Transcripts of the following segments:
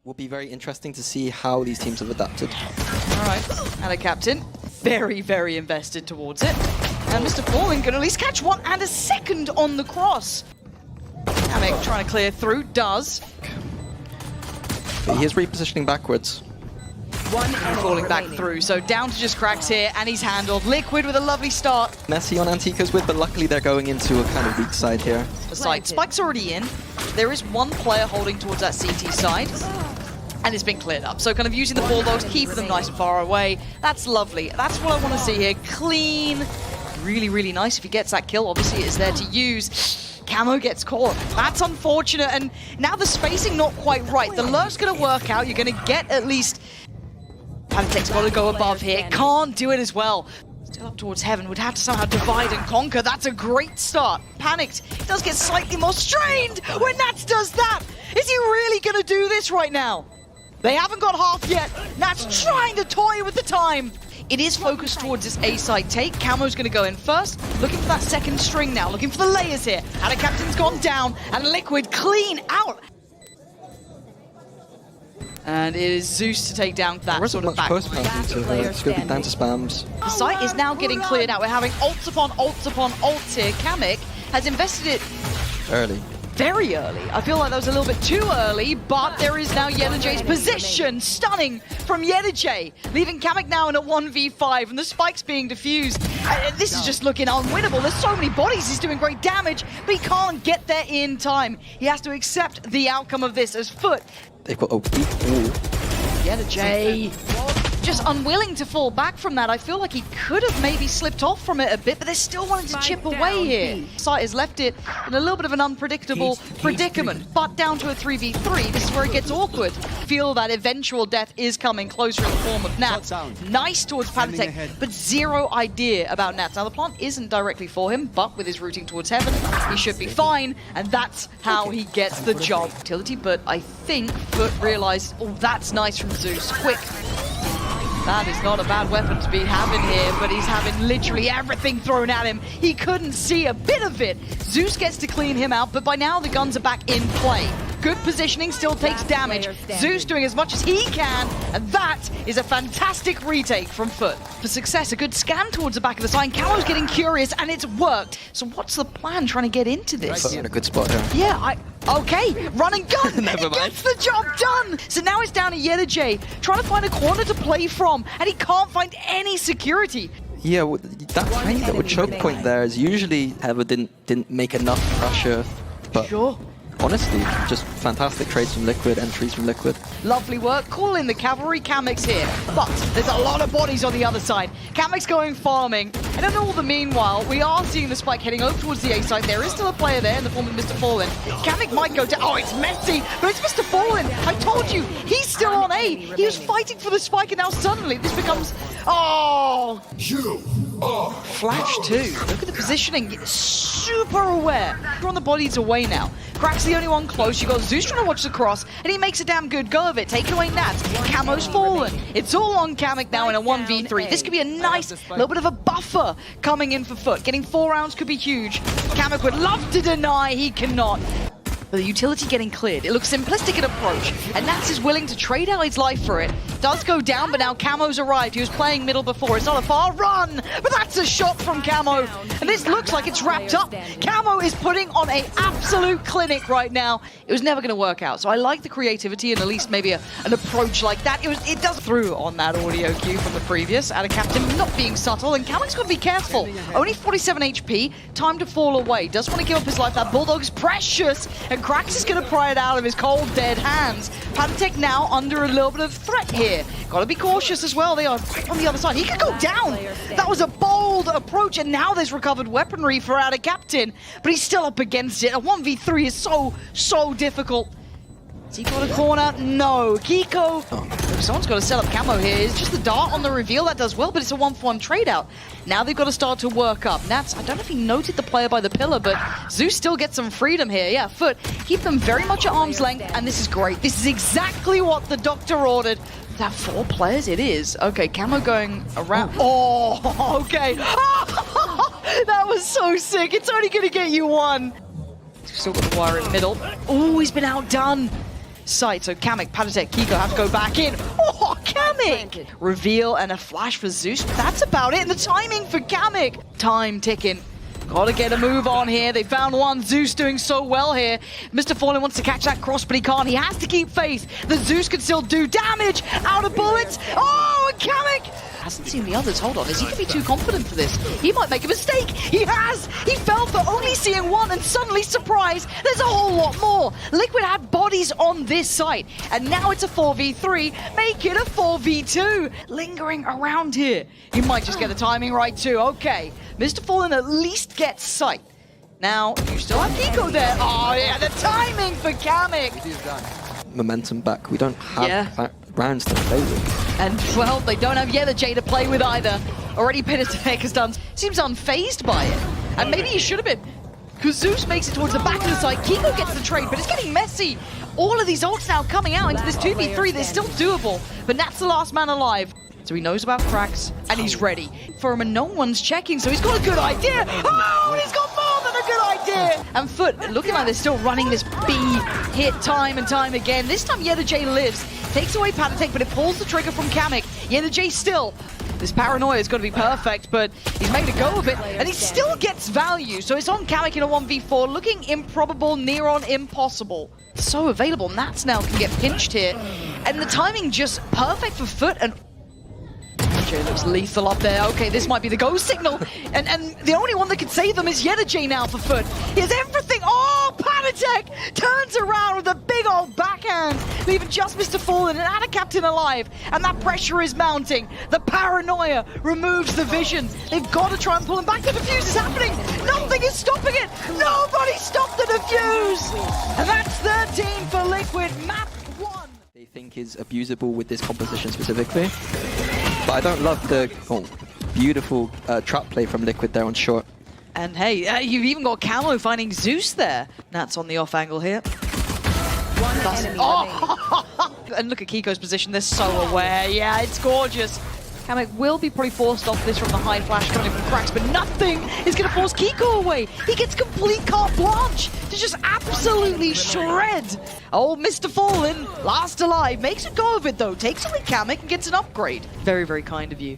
will be very interesting to see how these teams have adapted. All right, and a captain, very, very invested towards it. And Mr. Fallen can at least catch one and a second on the cross. Kamek trying to clear through, does. But he is repositioning backwards. Falling back through, so down to just cracks here, and he's handled. Liquid with a lovely start. Messy on Antica's with, but luckily they're going into a kind of weak side here. The side, Spike's already in. There is one player holding towards that CT side, and it's been cleared up. So kind of using the Bulldogs, keeping them nice and far away. That's lovely. That's what I want to see here. Clean. Really, really nice if he gets that kill. Obviously, it's there to use. Camo gets caught. That's unfortunate, and now the spacing not quite right. The lurk's going to work out. You're going to get at least... Pantek's got to go above here. Can't do it as well. Still up towards heaven. Would have to somehow divide and conquer. That's a great start. Panicked. He does get slightly more strained when Nats does that. Is he really going to do this right now? They haven't got half yet. Nats trying to toy with the time. It is focused towards this A-side take. Camo's going to go in first. Looking for that second string now. Looking for the layers here. And a captain's gone down. And Liquid clean out. And it is Zeus to take down that sort of back. It's going to be down to spams. The site is now getting cleared out. We're having ults upon ults upon ults here. Kamek has invested it Early. very early. I feel like that was a little bit too early, but there is now Yenajay's position. Stunning from Yenajay, leaving Kamek now in a 1v5, and the spike's being diffused. This is just looking unwinnable. There's so many bodies. He's doing great damage, but he can't get there in time. He has to accept the outcome of this as FUT. They've got OP. Yenajay just unwilling to fall back from that. I feel like he could have maybe slipped off from it a bit, but they're still wanting to chip away here. Site has left it in a little bit of an unpredictable predicament, but down to a 3v3, this is where it gets awkward. Feel that eventual death is coming closer in the form of Nats. Nice towards Panatek, but zero idea about Nats. Now the plant isn't directly for him, but with his routing towards heaven, he should be fine, and that's how he gets the job. Utility, but I think FUT realized, oh, that's nice from Zeus. Quick. That is not a bad weapon to be having here, but he's having literally everything thrown at him. He couldn't see a bit of it. Zeus gets to clean him out, but by now the guns are back in play. Good positioning, still takes damage. Zeus doing as much as he can, and that is a fantastic retake from FUT. For success, a good scan towards the back of the side. Camo's getting curious, and it's worked. So what's the plan trying to get into this? FUT in a good spot here. Yeah, okay, run and gun. Never mind. He gets the job done. So now it's down to Yenajay, trying to find a corner to play from, and he can't find any security. Yeah, that tiny little choke point there is usually Heather didn't make enough pressure, but Sure. honestly, just fantastic trades from Liquid, entries from Liquid. Lovely work, calling the cavalry. Kamek's here, but there's a lot of bodies on the other side. Kamek's going farming, and in all the meanwhile, we are seeing the spike heading over towards the A side. There is still a player there in the form of Mr. Fallen. Kamek might go down. Oh, it's messy, but it's Mr. Fallen. I told you, he's still on A. He was fighting for the spike, and now suddenly this becomes... Oh! Flash too. Look at the positioning. Super aware. You're on the bodies away now. Crack's the only one close. You got Zeus trying to watch the cross, and he makes a damn good go of it. Taking away Nats. Camo's fallen. It's all on Kamek now in a 1v3. This could be a nice little bit of a buffer coming in for FUT. Getting 4 rounds could be huge. Kamek would love to deny. He cannot. But the utility getting cleared. It looks simplistic in approach, and Nats is willing to trade out his life for it. Does go down, but now Camo's arrived. He was playing middle before. It's not a far run, but that's a shot from Camo. And this looks like it's wrapped up. Camo is putting on an absolute clinic right now. It was never going to work out. So I like the creativity and at least maybe an approach like that. It does through on that audio cue from the previous. And a captain not being subtle, and Camo's got to be careful. Only 47 HP, time to fall away. Does want to give up his life. That Bulldog's precious, and Krax is going to pry it out of his cold, dead hands. Pantek now under a little bit of threat here. Got to be cautious as well. They are right on the other side. He could go down. That was a bold approach, and now there's recovered weaponry for our captain, but he's still up against it. A 1v3 is so difficult. Has he got a corner? No. Kiko. Someone's got to set up Camo here. It's just the dart on the reveal that does well, but it's a 1-for-1 trade out. Now they've got to start to work up. Nats, I don't know if he noted the player by the pillar, but Zeus still gets some freedom here. Yeah, FUT, keep them very much at arm's length, and this is great. This is exactly what the doctor ordered. Is that 4 players? It is. Okay, Camo going around. Oh, okay. That was so sick. It's only going to get you 1. Still got the wire in the middle. Oh, he's been outdone. site. So Kamek, Patatek, Kiko have to go back in. Oh, Kamek! Reveal and a flash for Zeus. That's about it. And the timing for Kamek. Time ticking. Gotta get a move on here. They found one. Zeus doing so well here. Mr. Fallen wants to catch that cross, but he can't. He has to keep faith that Zeus can still do damage. Out of bullets. Oh, and Kamek hasn't seen the others. Hold on. Is he going to be too confident for this? He might make a mistake. He has. He fell for only seeing one, and suddenly, surprise, there's a whole lot more. Liquid had bodies on this site, and now it's a 4v3. Make it a 4v2. Lingering around here. He might just get the timing right, too. Okay. Mr. Fallen at least gets sight. Now, you still have Kiko there. Oh, yeah, the timing for Kamek. Momentum back. We don't have rounds to play with. And, well, they don't have J to play with either. Already Pinatek has done. Seems unfazed by it. And maybe he should have been. Because Zeus makes it towards the back of the side. Kiko gets the trade, but it's getting messy. All of these ults now coming out into this 2v3. They're still doable. But Nat's the last man alive. So he knows about cracks, and he's ready. For him, and no one's checking, so he's got a good idea. Oh, he's got more than a good idea. And FUT, looking like they're still running this B hit time and time again. This time, J lives. Takes away Patatek, but it pulls the trigger from Kamek. J still. This paranoia is going to be perfect, but he's made a go of it, and he still gets value. So it's on Kamek in a 1v4, looking improbable, near on impossible. So available. Nats now can get pinched here. And the timing just perfect for FUT, and looks lethal up there. Okay, this might be the go signal. And the only one that can save them is J now for FUT. He has everything. Oh, Panatek turns around with a big old backhand, leaving just Mr. Fallen and a captain alive. And that pressure is mounting. The paranoia removes the vision. They've got to try and pull him back. The defuse is happening. Nothing is stopping it. Nobody stopped the defuse. And that's 13 for Liquid. Map 1. They think is abusable with this composition specifically. But I don't love the beautiful trap play from Liquid there on short. And hey, you've even got Camo finding Zeus there. Nat's on the off angle here. And look at Kiko's position. They're so aware. Yeah, it's gorgeous. Kamek will be probably forced off this from the high flash coming from cracks, but nothing is going to force Kiko away. He gets complete carte blanche to just absolutely shred. Oh, Mr. Fallen, last alive, makes a go of it though. Takes away Kamek and gets an upgrade. Very, very kind of you.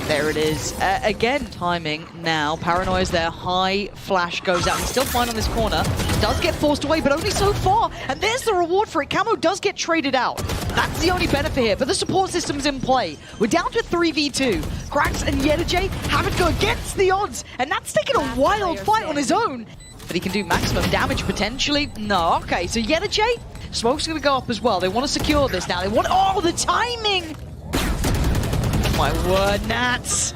There it is. Again, timing now. Paranoia's there. High flash goes out. He's still fine on this corner. Does get forced away, but only so far. And there's the reward for it. Camo does get traded out. That's the only benefit here. But the support system's in play. We're down to 3v2. Cracks and J have to go against the odds. And that's taking a wild fight on his own. But he can do maximum damage potentially. No, okay. So J, smoke's going to go up as well. They want to secure this now. They want... Oh, the timing! My word, Nats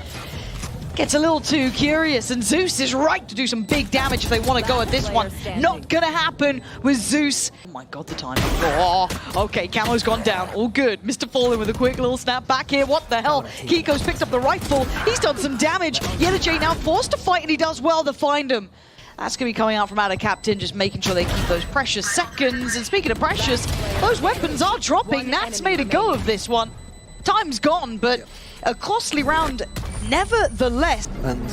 gets a little too curious, and Zeus is right to do some big damage if they want to go at this one. Not gonna happen with Zeus. Oh my god, the timing. Oh, okay, Camo's gone down. All good. Mr. Fallen with a quick little snap back here. What the hell? Kiko's picked up the rifle. He's done some damage. J now forced to fight, and he does well to find him. That's going to be coming out from Ada Captain, just making sure they keep those precious seconds. And speaking of precious, those weapons are dropping. Nats made a go of this one. Time's gone, but a costly round nevertheless. And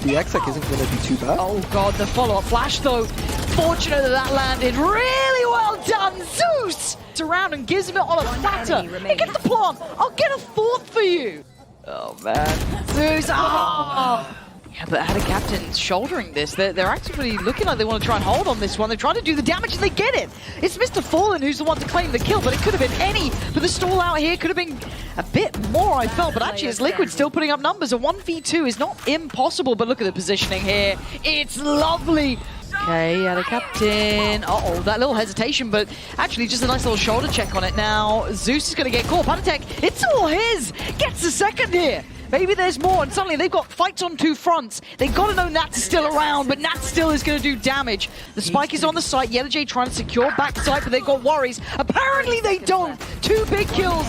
the exec isn't going to be too bad. Oh god, the follow-up flash though. Fortunate that landed. Really well done, Zeus! It's around and gives him it on a platter. Hey, get the plant. I'll get a fourth for you. Oh man, Zeus! Oh. Yeah, but Ada Captain's shouldering this. They're actually looking like they want to try and hold on this one. They're trying to do the damage and they get it. It's Mr. Fallen who's the one to claim the kill, but it could have been any. But the stall out here could have been a bit more, I felt. But actually, it's Liquid still putting up numbers. A 1v2 is not impossible, but look at the positioning here. It's lovely. Okay, Ada Captain. Uh-oh, that little hesitation, but actually just a nice little shoulder check on it now. Zeus is going to get caught. Panatek, it's all his. Gets the second here. Maybe there's more, and suddenly they've got fights on two fronts. They've got to know Nats is still around, but Nats still is going to do damage. The spike is on the site. J trying to secure backside, but they've got worries. Apparently they don't. 2 big kills.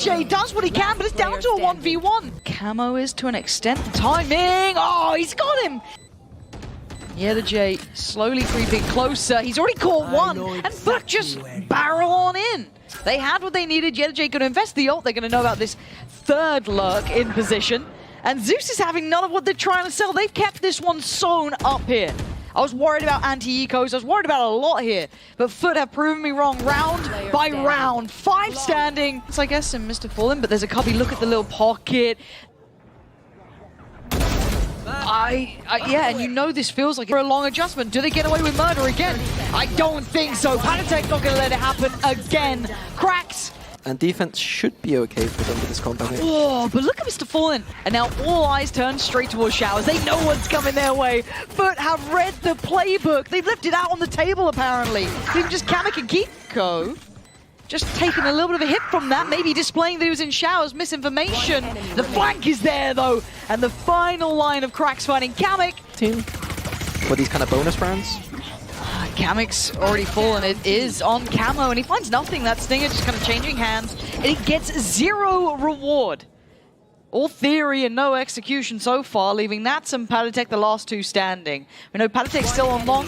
J does what he can, but it's down to a 1v1. Camo is to an extent. Timing. Oh, he's got him. J slowly creeping closer. He's already caught one, and FUT just barrel on in. They had what they needed. J going to invest the ult. They're going to know about this third lurk in position. And Zeus is having none of what they're trying to sell. They've kept this one sewn up here. I was worried about anti-ecos. I was worried about a lot here. But FUT have proven me wrong round by round. 5 standing. It's, I guess, in Mr. Fallen, but there's a cubby. Look at the little pocket. Yeah, and you know this feels like a long adjustment. Do they get away with murder again? I don't think so. Panatek not going to let it happen again. Cracks. And defense should be okay for them with this comp, I think. Oh, but look at Mr. Fallen. And now all eyes turn straight towards Showers. They know what's coming their way. But have read the playbook. They've left it out on the table, apparently. Even just Kamek and Kiko. Just taking a little bit of a hit from that, maybe displaying that he was in Showers, misinformation. The flank is there, though. And the final line of cracks finding Kamek. Team, for these kind of bonus rounds. Kamek's already fallen. It is on Camo, and he finds nothing. That Stinger just kind of changing hands, and he gets 0 reward. All theory and no execution so far, leaving Nats and Patatek the last 2 standing. We know Patatek's still on long.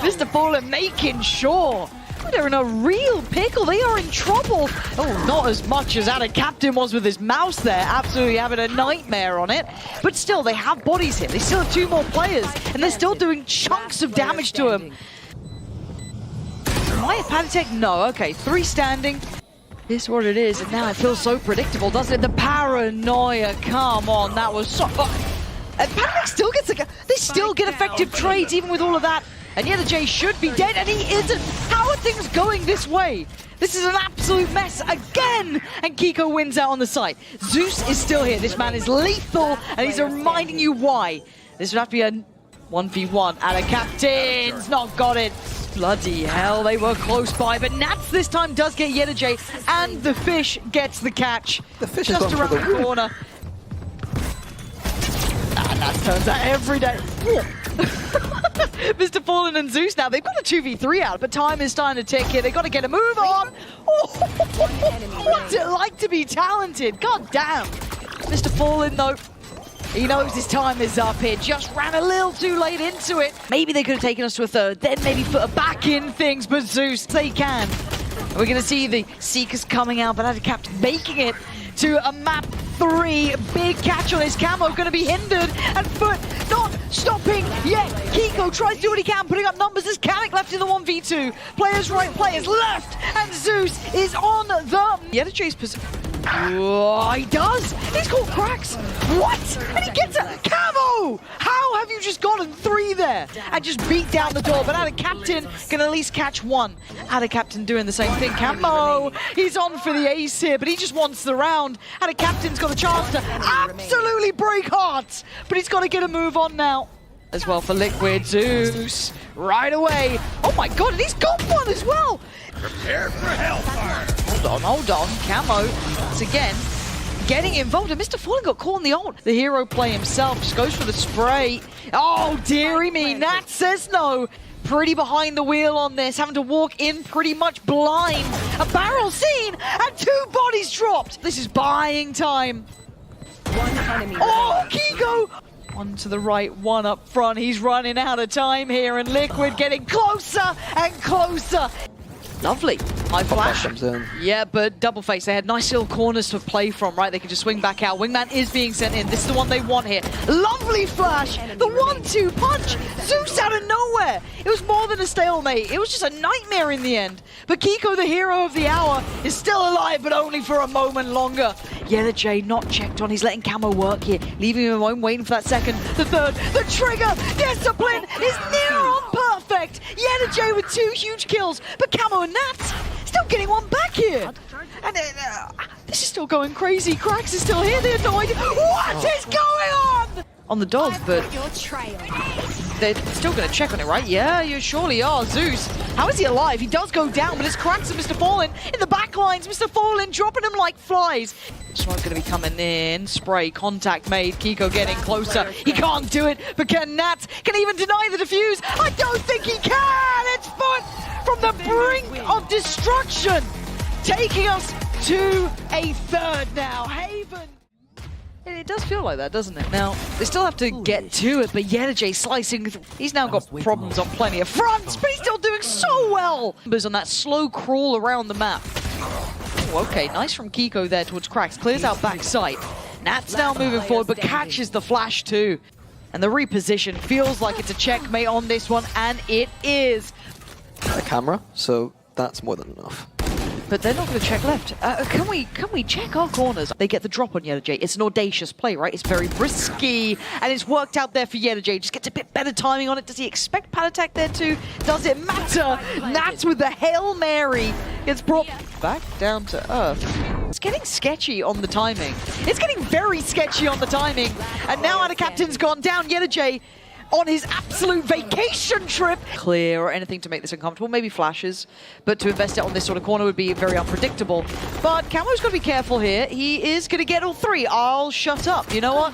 Mr. Fallen making sure. They're in a real pickle. They are in trouble. Oh, not as much as Ada Captain was with his mouse there. Absolutely having a nightmare on it. But still, they have bodies here. They still have 2 more players. And they're still doing chunks of damage to him. Why is Panatek? No. Okay, 3 standing. This is what it is. And now it feels so predictable, doesn't it? The paranoia. Come on. That was so... And Panatek still gets... They still get effective trades even with all of that. And yeah, the J should be dead, and he isn't. How are things going this way? This is an absolute mess again! And Kiko wins out on the site. Zeus is still here. This man is lethal, and he's reminding you why. This would have to be a 1v1. And a captain's not got it. Bloody hell, they were close by. But Nats this time does get Yeta J, and the fish gets the catch. The fish just is around the corner. And Nats turns out every day. Mr. Fallen and Zeus now, they've got a 2v3 out, but time is starting to tick here. They've got to get a move on. Oh, what's it like to be talented? God damn. Mr. Fallen, though, he knows his time is up here. Just ran a little too late into it. Maybe they could have taken us to a 3rd, then maybe put a back in things, but Zeus, they can. And we're going to see the Seekers coming out, but Adicap making it to a map 3. Big catch on his camo, going to be hindered, and FUT not stopping yet. Kiko tries to do what he can, putting up numbers as Kamek left in the 1v2. Players right, players left, and Zeus is on the... Yeta J's position. Oh, he does! He's caught cracks! What? And he gets a camo! How have you just gotten 3 there? And just beat down the door, but Ada Captain can at least catch 1. Ada Captain doing the same thing. Camo! He's on for the ace here, but he just wants the round. Ada Captain's got a chance to absolutely break hearts, but he's got to get a move on now. As well for Liquid. Zeus right away. Oh my god, and he's got 1 as well! Prepare for hellfire! Hold on. Camo, once again, getting involved. And Mr. Fallen got caught in the ult. The hero play himself just goes for the spray. Oh, dearie me. Nat says no. Pretty behind the wheel on this, having to walk in pretty much blind. A barrel seen, and 2 bodies dropped. This is buying time. Oh, Kiko! 1 to the right, 1 up front. He's running out of time here, and Liquid getting closer and closer. Lovely. High flash. Yeah, but double face. They had nice little corners to play from, right? They could just swing back out. Wingman is being sent in. This is the one they want here. Lovely flash. The 1-2 punch. Zeus out of nowhere. It was more than a stalemate. It was just a nightmare in the end. But Kiko, the hero of the hour, is still alive, but only for a moment longer. Yeta J not checked on. He's letting Camo work here. Leaving him alone, waiting for that 2nd, the 3rd. The trigger. Discipline is near on perfect. Yeta J with 2 huge kills. But Camo and Nats still getting 1 back here. And this is still going crazy. Cracks is still here. They have no idea. What is going on? On the dog, but they're still going to check on it, right? Yeah, you surely are. Zeus, how is he alive? He does go down, but it's Cracks and Mr. Fallen in the back lines. Mr. Fallen dropping him like flies. Smoke going to be coming in. Spray, contact made. Kiko getting closer. He can't do it, but can Nats can even deny the defuse? I don't think he can. It's FUT from the brink of destruction, taking us to a 3rd now. Haven. It does feel like that, doesn't it? Now, they still have to get to it, but Yeta J slicing. He's now got problems on plenty of fronts, but he's still doing so well. Numbers on that slow crawl around the map. Oh, okay, nice from Kiko there towards Cracks. Clears out backside. Nat's now moving forward, but catches the flash too. And the reposition feels like it's a checkmate on this one, and it is. A camera, so that's more than enough. But they're not going to check left. Can we check our corners? They get the drop on Yenerjay. It's an audacious play, right? It's very risky, and it's worked out there for Yenerjay. Just gets a bit better timing on it. Does he expect Patatek there too? Does it matter? Nats with the Hail Mary gets brought back down to earth. It's getting sketchy on the timing. It's getting very sketchy on the timing. And now our captain's gone down. Yenerjay on his absolute vacation trip. Clear or anything to make this uncomfortable, maybe flashes, but to invest it on this sort of corner would be very unpredictable. But Camo's got to be careful here. He is going to get all three. I'll shut up. You know what?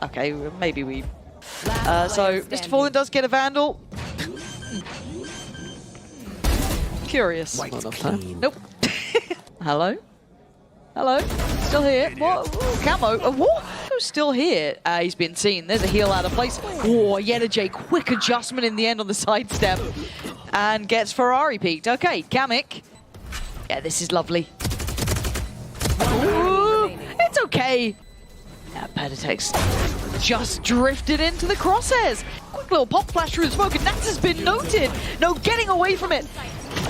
Okay, maybe we... so Mr. Fallen does get a Vandal. Curious. Not enough time. Nope. Hello? Hello? Still here? What? Ooh, Camo. What? Who's still here? He's been seen. There's a heal out of place. Oh, Yenerjay, quick adjustment in the end on the sidestep. And gets Ferrari peaked. Okay, Kamek. Yeah, this is lovely. Ooh, it's okay. Yeah, Patatek's just drifted into the crosshairs. Quick little pop flash through the smoke, and Nats has been noted. No getting away from it.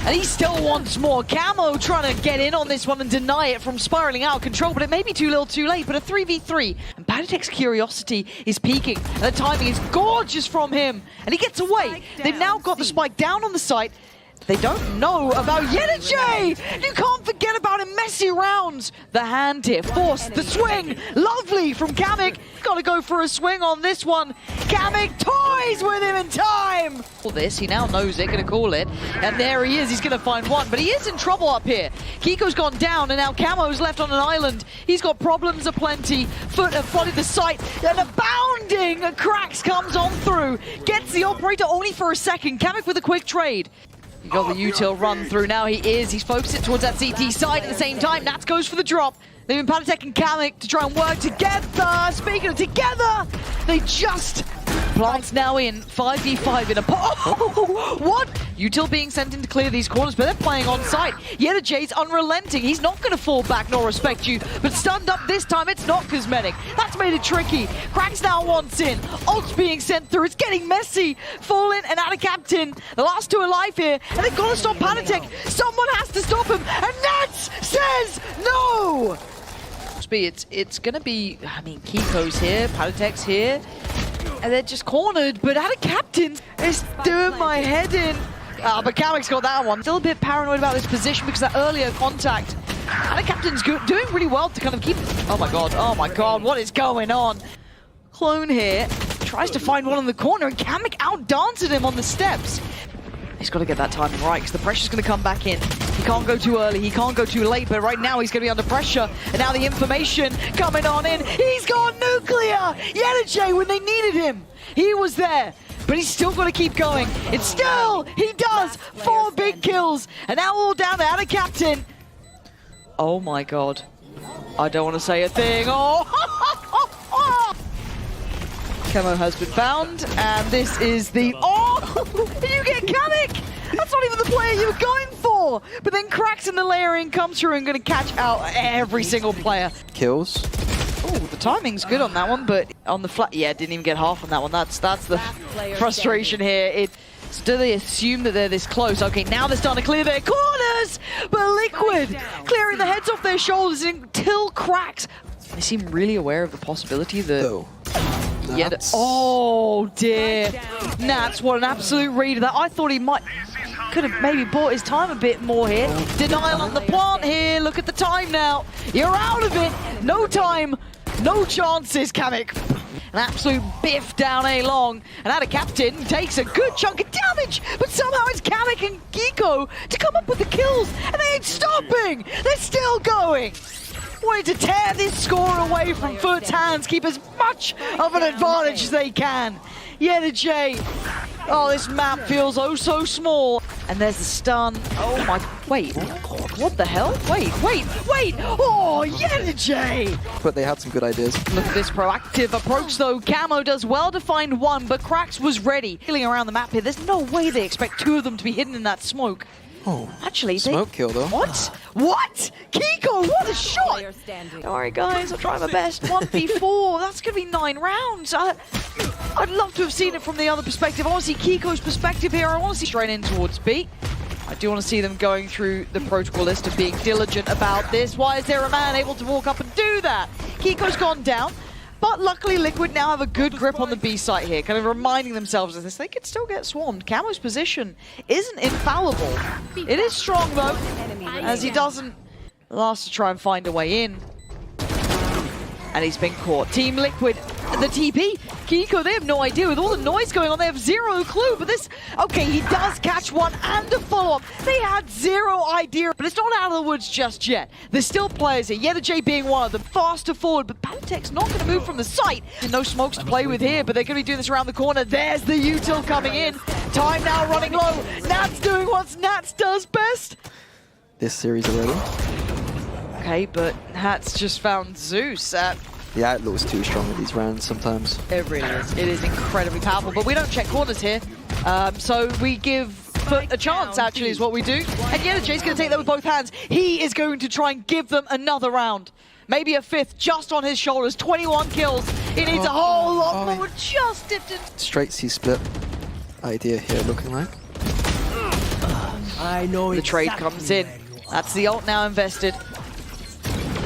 And he still wants more. Camo trying to get in on this one and deny it from spiraling out of control, but it may be too little too late. But a 3v3, and Patatek's curiosity is peaking. And the timing is gorgeous from him. And he gets away. They've now got the spike down on the site. They don't know about Yenerjay! You can't forget about him messy rounds! The hand here, forced, the swing! Lovely from Kamek! Gotta go for a swing on this one. Kamek toys with him in time! All this, he now knows it, gonna call it. And there he is, he's gonna find one. But he is in trouble up here. Kiko's gone down, and now Camo's left on an island. He's got problems aplenty. FUT have flooded the site, and a bounding Cracks comes on through. Gets the operator only for a second. Kamek with a quick trade. You got the util run through now. He's focusing towards that CT side at the same time. Nats goes for the drop. They've been Patatek and Kamek to try and work together. Speaking of together, they just... Plants now in 5v5 in a oh, what? Util being sent in to clear these corners, but they're playing on site. Yenerjay's unrelenting. He's not going to fall back nor respect you, but stunned up this time, it's not cosmetic. That's made it tricky. Cracks now wants in. Ult's being sent through. It's getting messy. Fallen and out of captain. The last two alive here, and they've got to stop Patatek. Someone has to stop him, and Nats says no! It's going to be, I mean, Kiko's here, Patatek's here. And they're just cornered, but out of captain is doing my head in. But Kamek's got that one. Still a bit paranoid about this position because that earlier contact. Out of captain's doing really well to kind of keep... Oh my god, what is going on? Clone here, tries to find one in the corner, and Kamek outdances him on the steps. He's got to get that timing right, because the pressure's going to come back in. He can't go too early, he can't go too late, but right now he's going to be under pressure. And now the information coming on in. He's gone nuclear! Yenerjay, when they needed him, he was there. But he's still got to keep going. It's still, he does! 4 big kills, and now all down to Anna Captain. Oh my god. I don't want to say a thing. Oh! Camo has been found, and this is the... Oh! You get Kamek! That's not even the player you were going for! But then Cracks in the layering comes through and going to catch out every single player. Kills. Oh, the timing's good on that one, but on the flat... Yeah, didn't even get half on that one. That's the frustration here. Do they assume that they're this close? Okay, now they're starting to clear their corners! But Liquid clearing the heads off their shoulders until Cracks... They seem really aware of the possibility that... Oh. Yeah, oh dear. Nats, what an absolute read of that. I thought he could have maybe bought his time a bit more here. Denial on the plant here. Look at the time now. You're out of it. No time. No chances, Kamek. An absolute biff down A long. And out of captain takes a good chunk of damage. But somehow it's Kamek and Kiko to come up with the kills. And they ain't stopping. They're still going. Wanting to tear this score away from FUT's hands, keep as much of an advantage as they can. Yenerjay, oh, this map feels oh so small. And there's the stun. Oh my, wait, what the hell? Wait. Oh, Yenerjay. But they had some good ideas. Look at this proactive approach though. Camo does well to find one, but Cracks was ready. Healing around the map here, there's no way they expect 2 of them to be hidden in that smoke. Oh, actually, smoke kill though. What? What? Kiko, what a shot! Don't worry, guys, I'll try my best. 1v4, that's gonna be 9 rounds. I'd love to have seen it from the other perspective. I want to see Kiko's perspective here. I want to see straight in towards B. I do want to see them going through the protocol list of being diligent about this. Why is there a man able to walk up and do that? Kiko's gone down, but luckily Liquid now have a good grip on the B site here, kind of reminding themselves of this. They could still get swarmed. Camo's position isn't infallible. It is strong though, as he doesn't last to try and find a way in. And he's been caught. Team Liquid, the TP, Kiko, they have no idea. With all the noise going on, they have zero clue. But this, okay, he does catch one and a follow-up. They had zero idea, but it's not out of the woods just yet. There's still players here. Yeah, the J being one of them, faster forward, but Pantech's not going to move from the site. No smokes to play with here, but they're going to be doing this around the corner. There's the util coming in. Time now running low. Nats doing what Nats does best. This series already. Okay, but Nats just found Zeus. The outlaw's too strong with these rounds sometimes. It really is. It is incredibly powerful, but we don't check corners here. So we give FUT a chance, actually, is what we do. And yeah, Jay's going to take that with both hands. He is going to try and give them another round. Maybe a fifth just on his shoulders. 21 kills. He needs a whole lot more. Just dipped in. Straight C-split idea here looking like. I know The trade comes in. That's the ult now invested.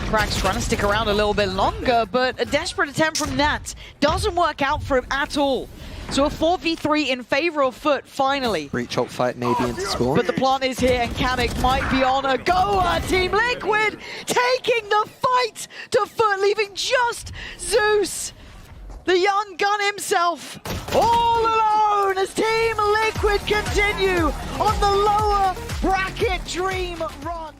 Crack's trying to stick around a little bit longer, but a desperate attempt from Nats doesn't work out for him at all. So a 4v3 in favor of FUT, finally. Breach ult fight maybe into spawn. But the plant is here, and Kamek might be on a goer. Team Liquid taking the fight to FUT, leaving just Zeus, the young gun himself, all alone as Team Liquid continue on the lower bracket dream run.